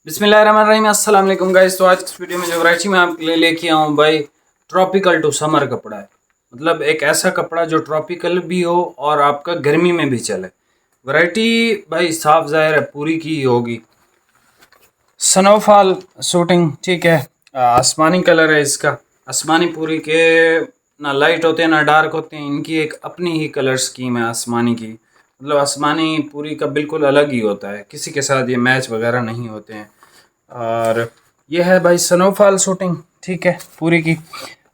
बिस्मिल्लाहिर्रहमानिर्रहीम, अस्सलाम वालेकुम गाइस। तो आज इस वीडियो में जो वैरायटी मैं आपके लिए लेके आऊँ भाई, ट्रॉपिकल टू समर कपड़ा है। मतलब एक ऐसा कपड़ा जो ट्रॉपिकल भी हो और आपका गर्मी में भी चले। वैरायटी भाई साफ ज़ाहिर है पूरी की ही होगी। स्नोफॉल शूटिंग, ठीक है। आसमानी कलर है इसका। आसमानी पूरी के ना लाइट होते हैं ना डार्क होते हैं, इनकी एक अपनी ही कलर स्कीम है आसमानी की। मतलब आसमानी पूरी का बिल्कुल अलग ही होता है, किसी के साथ ये मैच वगैरह नहीं होते हैं। और ये है भाई स्नोफॉल शूटिंग, ठीक है, पूरी की।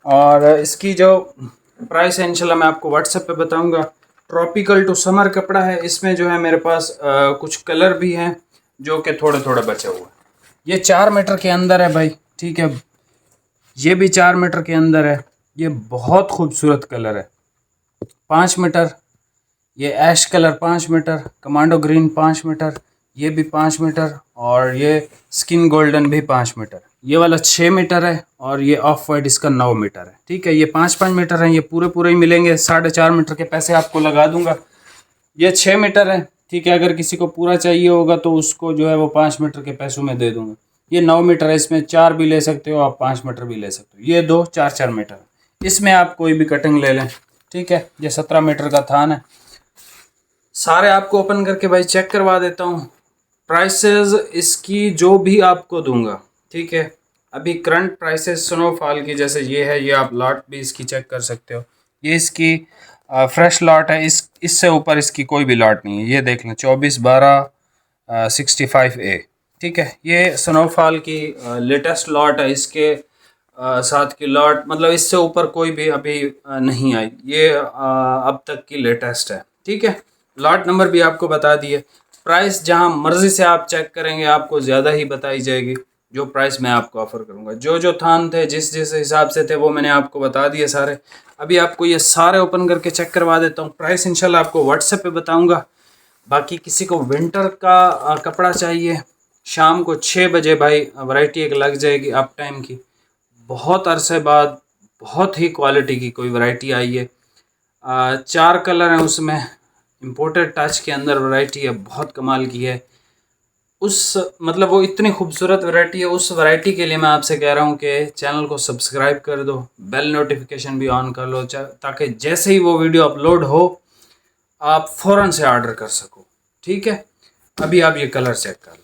और इसकी जो प्राइस है इंशाल्लाह मैं आपको व्हाट्सएप पे बताऊंगा। ट्रॉपिकल टू समर कपड़ा है। इसमें जो है मेरे पास कुछ कलर भी हैं जो कि थोड़े थोड़े बचे हुए हैं। ये 4 मीटर के अंदर है भाई, ठीक है। ये भी 4 मीटर के अंदर है। ये बहुत खूबसूरत कलर है। 5 मीटर, ये ash colour 5 metre, commando green 5 metre, ये भी 5 मीटर, और ये स्किन गोल्डन भी 5 मीटर। ये वाला 6 मीटर है और ये ऑफ वाइट इसका 9 मीटर है, ठीक है। ये 5-5 मीटर हैं, ये पूरे पूरे ही मिलेंगे। 4.5 मीटर के पैसे आपको लगा दूंगा। ये 6 मीटर है, ठीक है। अगर किसी को पूरा चाहिए होगा तो उसको जो है वो 5 मीटर के पैसों में दे दूंगा। ये 9 मीटर है, इसमें 4 भी ले सकते हो आप, 5 मीटर भी ले सकते हो। ये दो 4-4 मीटर, इसमें आप कोई भी कटिंग ले लें, ठीक है। ये 17 मीटर का थान है। सारे आपको ओपन करके भाई चेक करवा देता हूँ। प्राइसेस इसकी जो भी आपको दूंगा, ठीक है। अभी करंट प्राइसेस स्नोफॉल की जैसे ये है, ये आप लॉट भी इसकी चेक कर सकते हो। ये इसकी फ्रेश लॉट है। इससे ऊपर इसकी कोई भी लॉट नहीं है। ये देख लें 24/12/65A, ठीक है। ये स्नोफॉल की लेटेस्ट लॉट है। इसके साथ की लॉट मतलब इससे ऊपर कोई भी अभी नहीं आई। ये अब तक की लेटेस्ट है, ठीक है। लॉट नंबर भी आपको बता दिए। प्राइस जहां मर्जी से आप चेक करेंगे आपको ज़्यादा ही बताई जाएगी जो प्राइस मैं आपको ऑफ़र करूंगा। जो जो थान थे जिस जिस हिसाब से थे वो मैंने आपको बता दिए सारे। अभी आपको ये सारे ओपन करके चेक करवा देता हूँ। प्राइस इंशाल्लाह आपको व्हाट्सएप पे बताऊंगा। बाकी किसी को विंटर का कपड़ा चाहिए, शाम को 6 बजे भाई वैरायटी एक लग जाएगी अप टाइम की। बहुत अरसे बाद बहुत ही क्वालिटी की कोई वैरायटी आई है। 4 कलर हैं उसमें। इम्पोर्टेड टच के अंदर वैरायटी है, बहुत कमाल की है। उस मतलब वो इतनी खूबसूरत वैरायटी है। उस वैरायटी के लिए मैं आपसे कह रहा हूँ कि चैनल को सब्सक्राइब कर दो, बेल नोटिफिकेशन भी ऑन कर लो, ताकि जैसे ही वो वीडियो अपलोड हो आप फ़ौरन से ऑर्डर कर सको, ठीक है। अभी आप ये कलर चेक कर लें।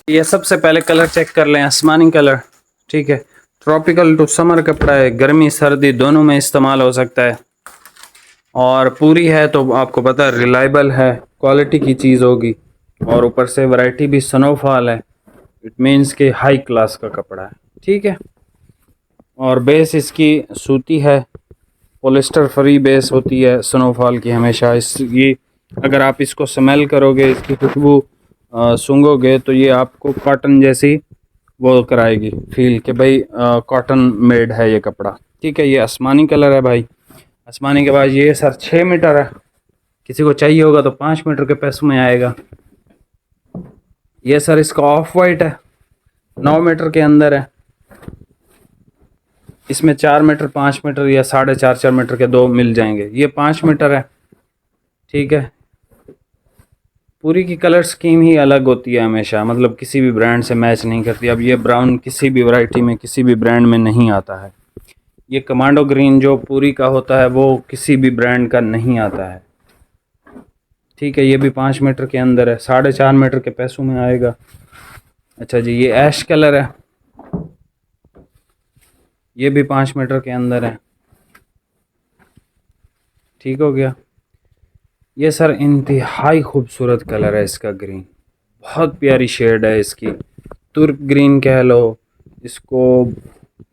ये सबसे पहले कलर चेक कर लें, आसमानी कलर, ठीक है। ट्रॉपिकल टू समर कपड़ा है, गर्मी सर्दी दोनों में इस्तेमाल हो सकता है। और पूरी है तो आपको पता है रिलायबल है, क्वालिटी की चीज़ होगी। और ऊपर से वैरायटी भी स्नोफॉल है, इट मीन्स कि हाई क्लास का कपड़ा है, ठीक है। और बेस इसकी सूती है, पॉलिस्टर फ्री बेस होती है स्नोफॉल की हमेशा। ये अगर आप इसको स्मेल करोगे, इसकी खुशबू सूंघोगे तो ये आपको कॉटन जैसी वो कराएगी फील कि भाई कॉटन मेड है ये कपड़ा, ठीक है। ये आसमानी कलर है भाई। आसमानी के बाद ये सर 6 मीटर है। किसी को चाहिए होगा तो 5 मीटर के पैसों में आएगा। ये सर इसका ऑफ वाइट है, 9 मीटर के अंदर है। इसमें 4 मीटर 5 मीटर या 4.5-4 मीटर के दो मिल जाएंगे। ये 5 मीटर है, ठीक है। पूरी की कलर स्कीम ही अलग होती है हमेशा, मतलब किसी भी ब्रांड से मैच नहीं करती। अब ये ब्राउन किसी भी वैरायटी में किसी भी ब्रांड में नहीं आता है। ये कमांडो ग्रीन जो पूरी का होता है वो किसी भी ब्रांड का नहीं आता है, ठीक है। ये भी 5 मीटर के अंदर है, 4.5 मीटर के पैसों में आएगा। अच्छा जी, ये ऐश कलर है, ये भी 5 मीटर के अंदर है, ठीक हो गया। ये सर इंतहाई खूबसूरत कलर है इसका, ग्रीन बहुत प्यारी शेड है इसकी। तुर्क ग्रीन कह लो इसको,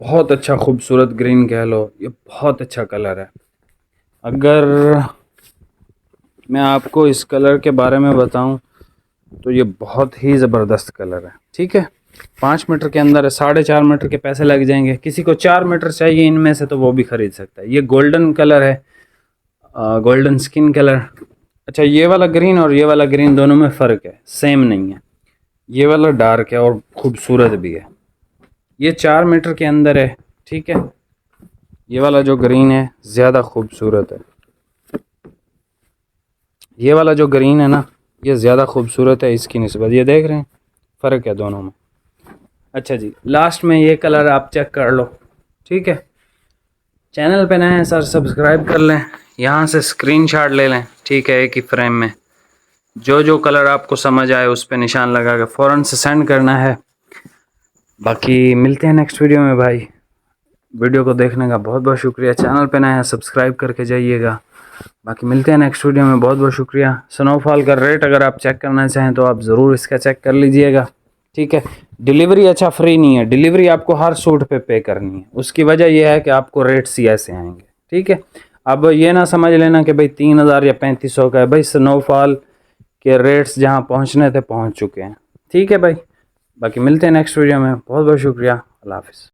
बहुत अच्छा खूबसूरत ग्रीन कह लो। ये बहुत अच्छा कलर है। अगर मैं आपको इस कलर के बारे में बताऊं तो ये बहुत ही ज़बरदस्त कलर है, ठीक है। 5 मीटर के अंदर है, 4.5 मीटर के पैसे लग जाएंगे। किसी को 4 मीटर चाहिए इनमें से तो वो भी ख़रीद सकता है। ये गोल्डन कलर है, गोल्डन स्किन कलर। अच्छा, ये वाला ग्रीन और ये वाला ग्रीन दोनों में फ़र्क है, सेम नहीं है। ये वाला डार्क है और खूबसूरत भी है। ये 4 मीटर के अंदर है, ठीक है। ये वाला जो ग्रीन है ज़्यादा खूबसूरत है। ये वाला जो ग्रीन है ना, ये ज़्यादा खूबसूरत है इसकी निस्बत। ये देख रहे हैं फ़र्क है दोनों में। अच्छा जी, लास्ट में ये कलर आप चेक कर लो, ठीक है। चैनल पे नए हैं सर, सब्सक्राइब कर लें, यहाँ से स्क्रीनशॉट ले लें, ठीक है। एक ही फ्रेम में जो जो कलर आपको समझ आए उस पर निशान लगा के फ़ौरन से सेंड करना है। बाकी मिलते हैं नेक्स्ट वीडियो में भाई। वीडियो को देखने का बहुत बहुत शुक्रिया। चैनल पे नए हैं सब्सक्राइब करके जाइएगा। बाकी मिलते हैं नेक्स्ट वीडियो में। बहुत बहुत शुक्रिया। स्नोफॉल का रेट अगर आप चेक करना चाहें तो आप ज़रूर इसका चेक कर लीजिएगा, ठीक है। डिलीवरी अच्छा फ्री नहीं है, डिलीवरी आपको हर सूट पे करनी है। उसकी वजह यह है कि आपको रेट्स ही ऐसे आएंगे, ठीक है। अब ये ना समझ लेना कि भाई 3000 या 3500 का है। भाई स्नोफॉल के रेट्स जहाँ पहुँचने थे पहुँच चुके हैं, ठीक है भाई। बाकी मिलते हैं नेक्स्ट वीडियो में। बहुत बहुत शुक्रिया। अल्लाह हाफिज़।